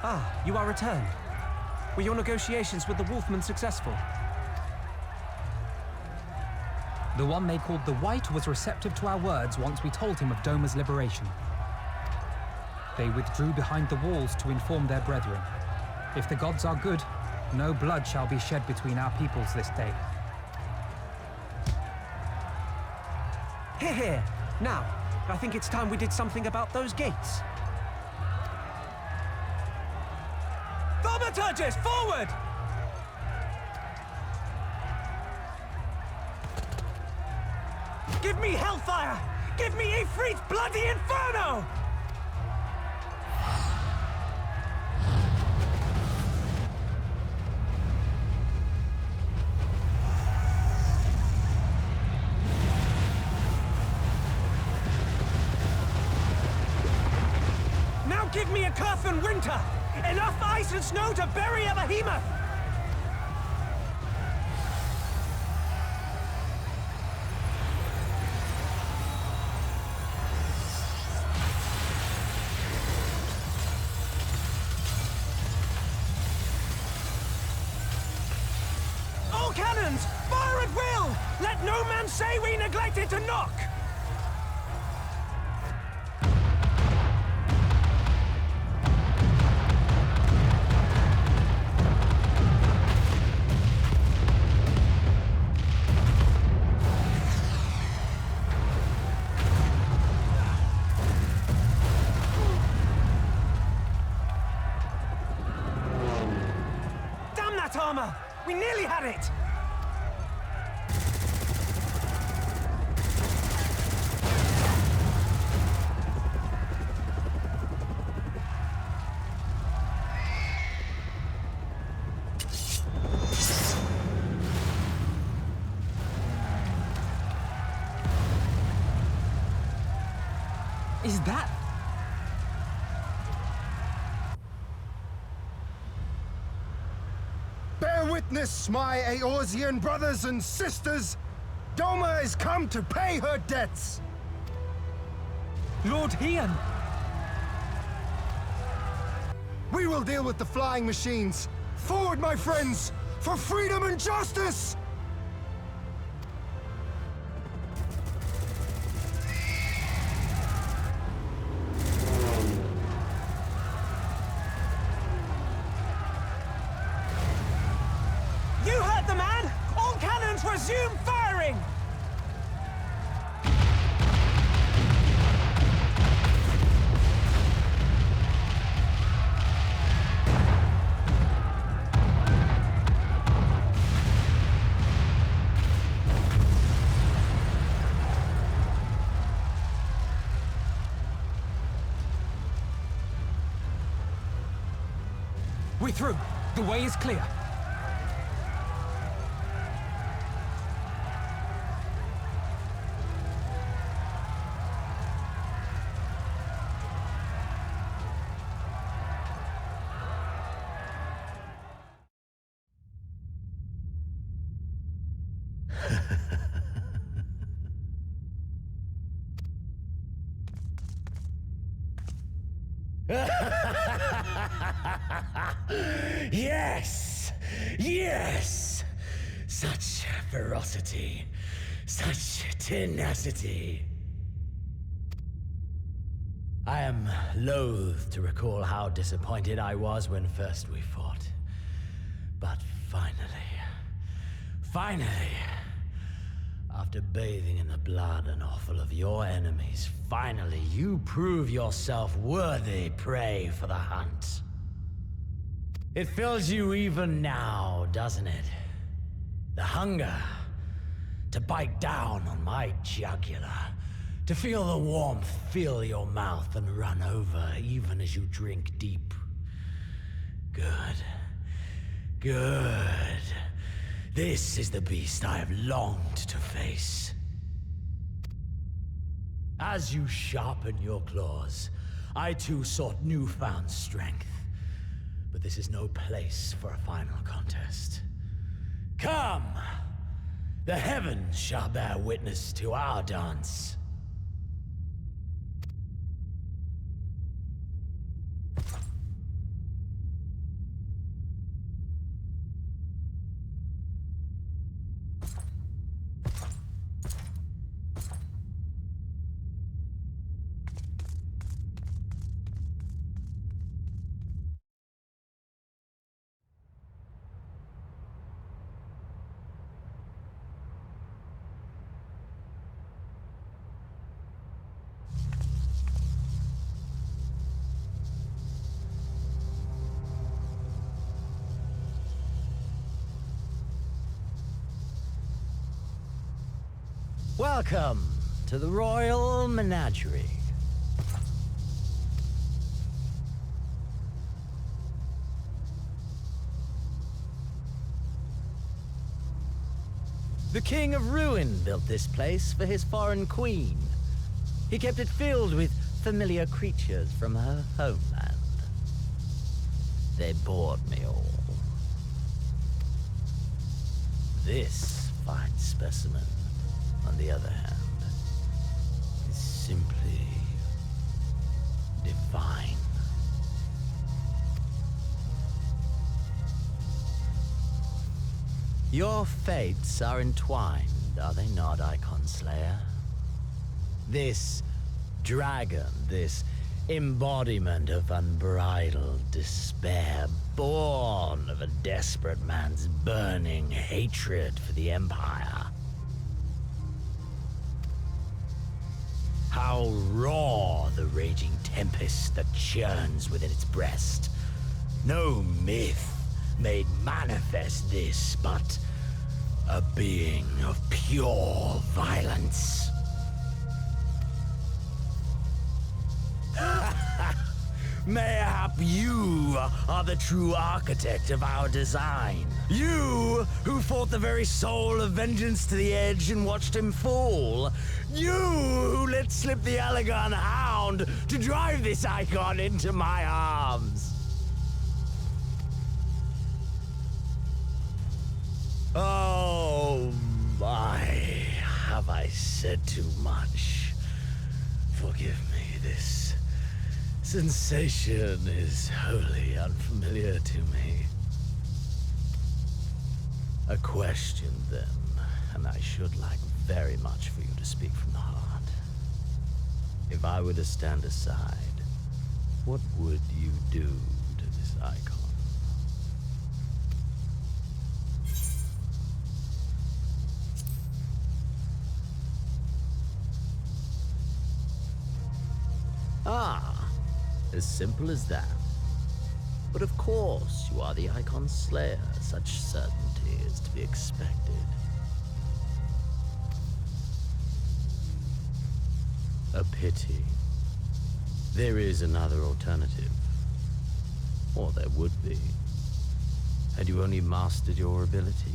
Ah, you are returned. Were your negotiations with the Wolfmen successful? The one they called the White was receptive to our words once we told him of Doma's liberation. They withdrew behind the walls to inform their brethren. If the gods are good, no blood shall be shed between our peoples this day. Hear, hear. Now, I think it's time we did something about those gates. Thaumaturges, forward! Give me hellfire! Give me Ifrit's bloody inferno! Now give me a Curfin winter! Enough ice and snow to bury a behemoth! All cannons! Fire at will! Let no man say we neglected to knock! Armor! We nearly had it! Is that... Bear witness, my Eorzean brothers and sisters! Doma is come to pay her debts! Lord Hian! We will deal with the flying machines! Forward, my friends! For freedom and justice! You heard the man! All cannons resume firing! We're through. The way is clear. Yes! Yes! Such ferocity. Such tenacity. I am loath to recall how disappointed I was when first we fought. But finally, after bathing in the blood and offal of your enemies, finally you prove yourself worthy prey for the hunt. It fills you even now, doesn't it? The hunger to bite down on my jugular, to feel the warmth fill your mouth and run over even as you drink deep. Good. This is the beast I have longed to face. As you sharpen your claws, I too sought newfound strength. But this is no place for a final contest. Come! The heavens shall bear witness to our dance. Welcome to the Royal Menagerie. The King of Ruin built this place for his foreign queen. He kept it filled with familiar creatures from her homeland. They bored me all. This fine specimen, on the other hand, is simply divine. Your fates are entwined, are they not, Icon Slayer? This dragon, this embodiment of unbridled despair, born of a desperate man's burning hatred for the Empire. How raw the raging tempest that churns within its breast. No myth made manifest this, but a being of pure violence. Mayhap you are the true architect of our design. You who fought the very soul of vengeance to the edge and watched him fall. You who let slip the Allagan hound to drive this icon into my arms. Oh my, have I said too much? Forgive me, this sensation is wholly unfamiliar to me. A question, then, and I should like very much for you to speak from the heart. If I were to stand aside, what would you do to this icon? Ah, as simple as that. But of course, you are the Icon Slayer. Such certainty is to be expected. A pity. There is another alternative. Or there would be. Had you only mastered your abilities.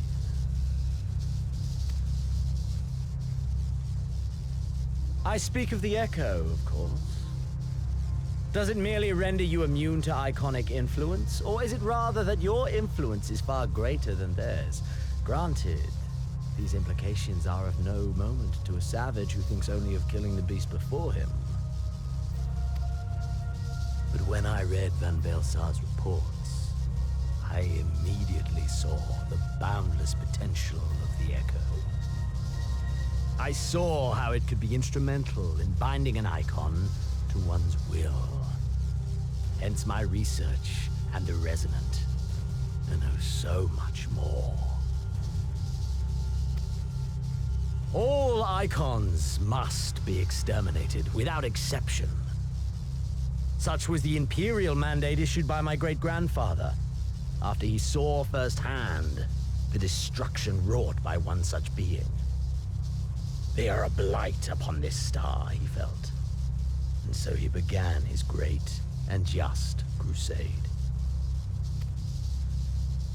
I speak of the Echo, of course. Does it merely render you immune to iconic influence, or is it rather that your influence is far greater than theirs? Granted, these implications are of no moment to a savage who thinks only of killing the beast before him. But when I read Van Belsar's reports, I immediately saw the boundless potential of the Echo. I saw how it could be instrumental in binding an icon to one's will. Hence my research and the Resonant, and oh, so much more. All icons must be exterminated, without exception. Such was the imperial mandate issued by my great-grandfather, after he saw firsthand the destruction wrought by one such being. They are a blight upon this star, he felt. And so he began his great and just crusade.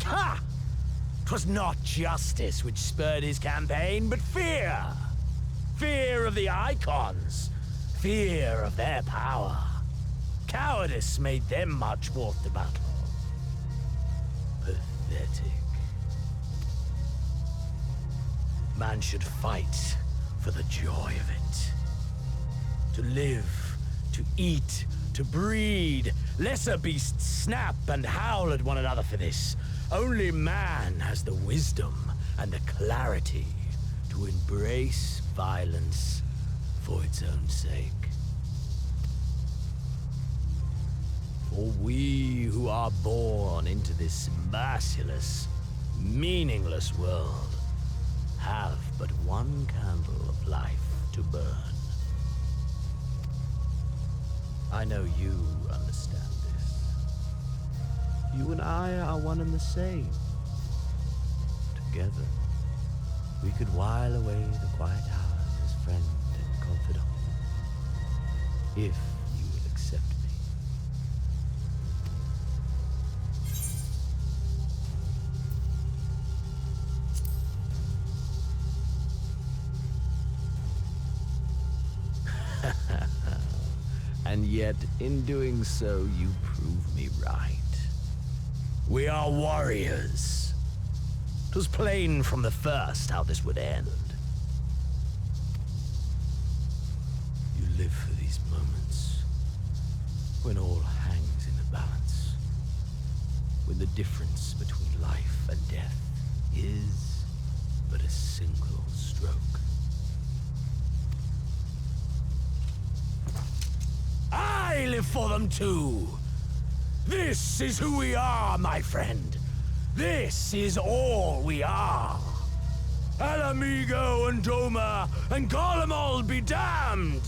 Ha! 'Twas not justice which spurred his campaign, but fear. Fear of the icons. Fear of their power. Cowardice made them march forth to battle. Pathetic. Man should fight for the joy of it. To live, to eat, to breed. Lesser beasts snap and howl at one another for this. Only man has the wisdom and the clarity to embrace violence for its own sake. For we who are born into this merciless, meaningless world have but one candle of life to burn. I know you understand this. You and I are one and the same. Together, we could while away the quiet hours friend and confidant. If you will accept me. And yet, in doing so, you prove me right. We are warriors. 'Twas plain from the first how this would end. You live for these moments, when all hangs in the balance, when the difference between life and death is but a single stroke. I live for them too! This is who we are, my friend! This is all we are! Ala Mhigo and Doma and Garlemald be damned!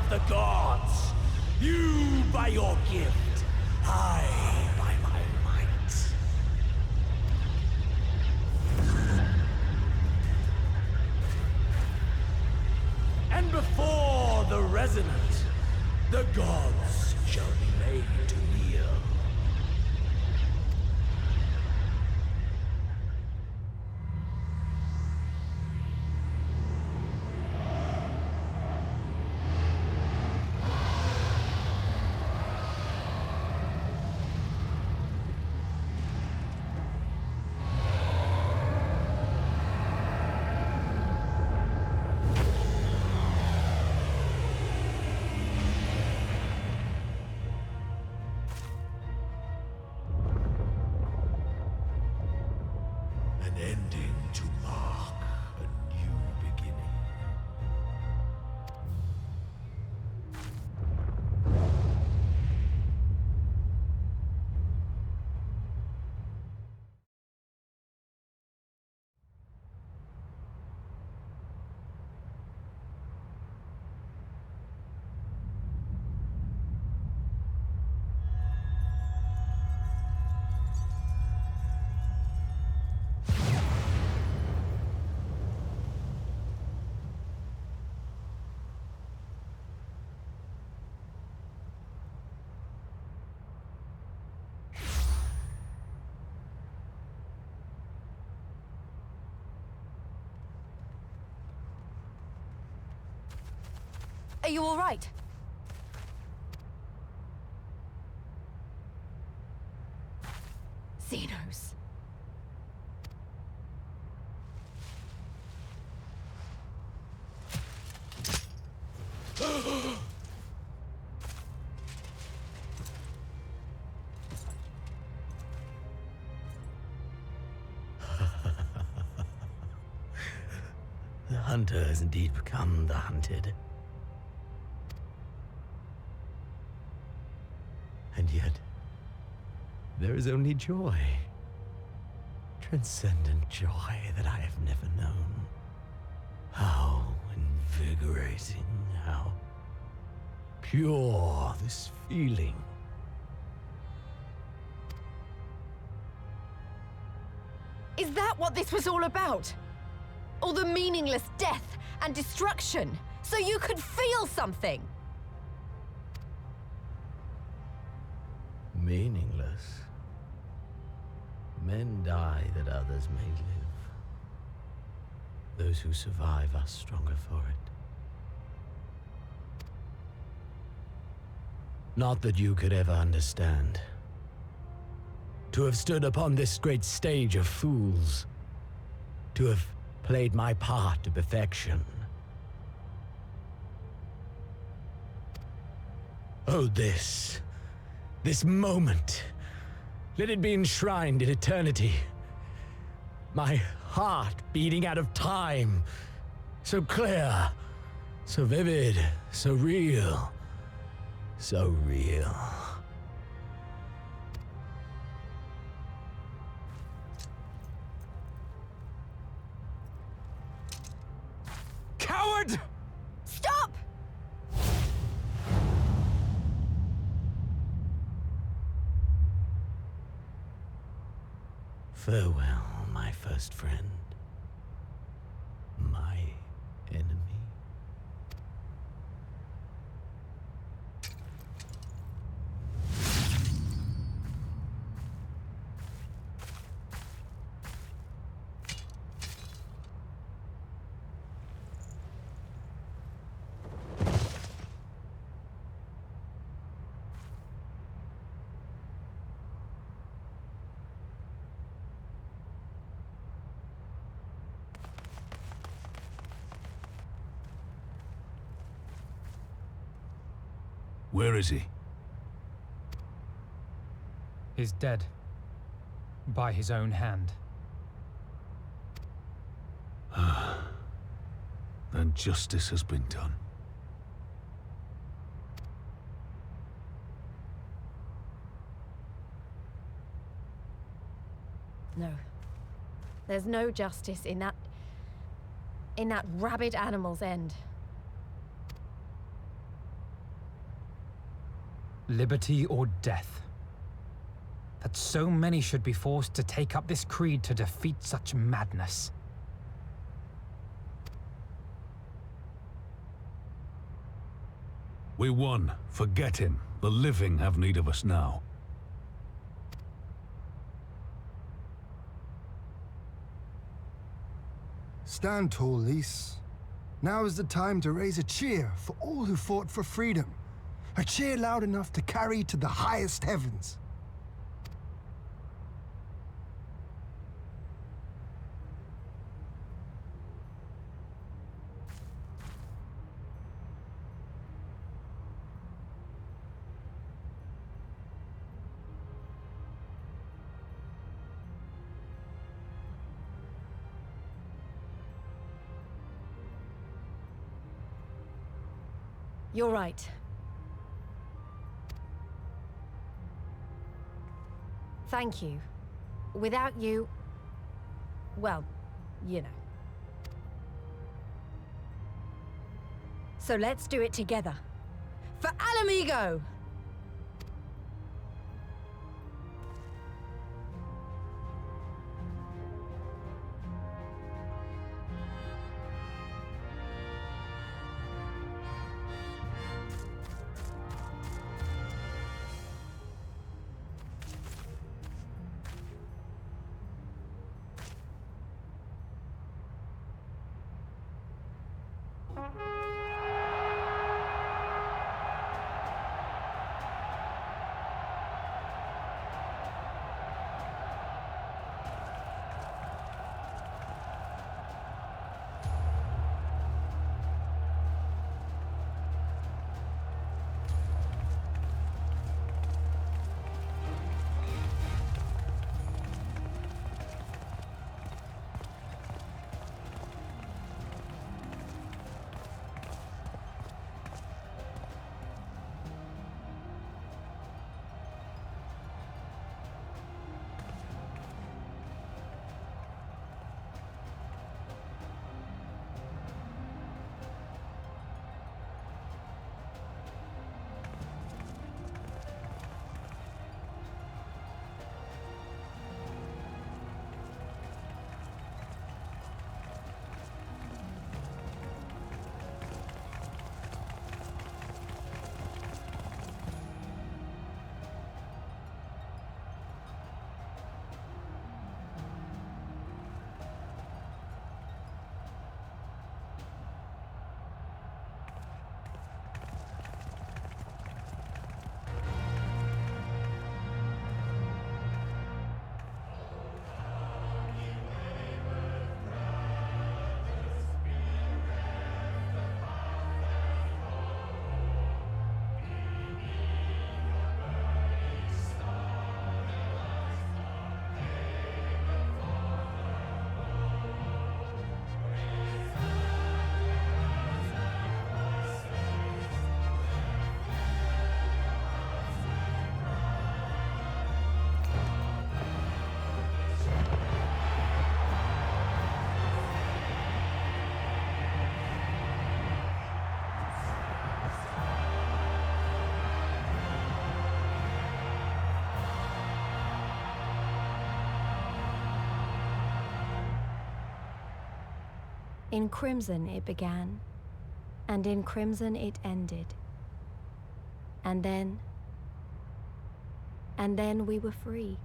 The gods! You by your gift, I by my might. And before the resonant, the gods shall be made to kneel. Ending to mark a new beginning. Are you all right? Zenos. The hunter has indeed become the hunted. And yet, there is only joy. Transcendent joy that I have never known. How invigorating, how pure this feeling. Is that what this was all about? All the meaningless death and destruction, so you could feel something? Meaningless. Men die that others may live. Those who survive are stronger for it. Not that you could ever understand. to have stood upon this great stage of fools, to have played my part to perfection. Oh, this moment, let it be enshrined in eternity. My heart beating out of time, so clear, so vivid, so real, so real. Coward! Stop! Farewell, my first friend. My enemy. Where is he? Is dead. By his own hand. Then justice has been done. No. There's no justice in that rabid animal's end. Liberty or death. That so many should be forced to take up this creed to defeat such madness. We won. Forget him. The living have need of us now. Stand tall, Lys. Now is the time to raise a cheer for all who fought for freedom. A cheer loud enough to carry to the highest heavens. You're right. Thank you. Without you, well, you know. So let's do it together. For Ala Mhigo! In crimson it began, and in crimson it ended. And then we were free.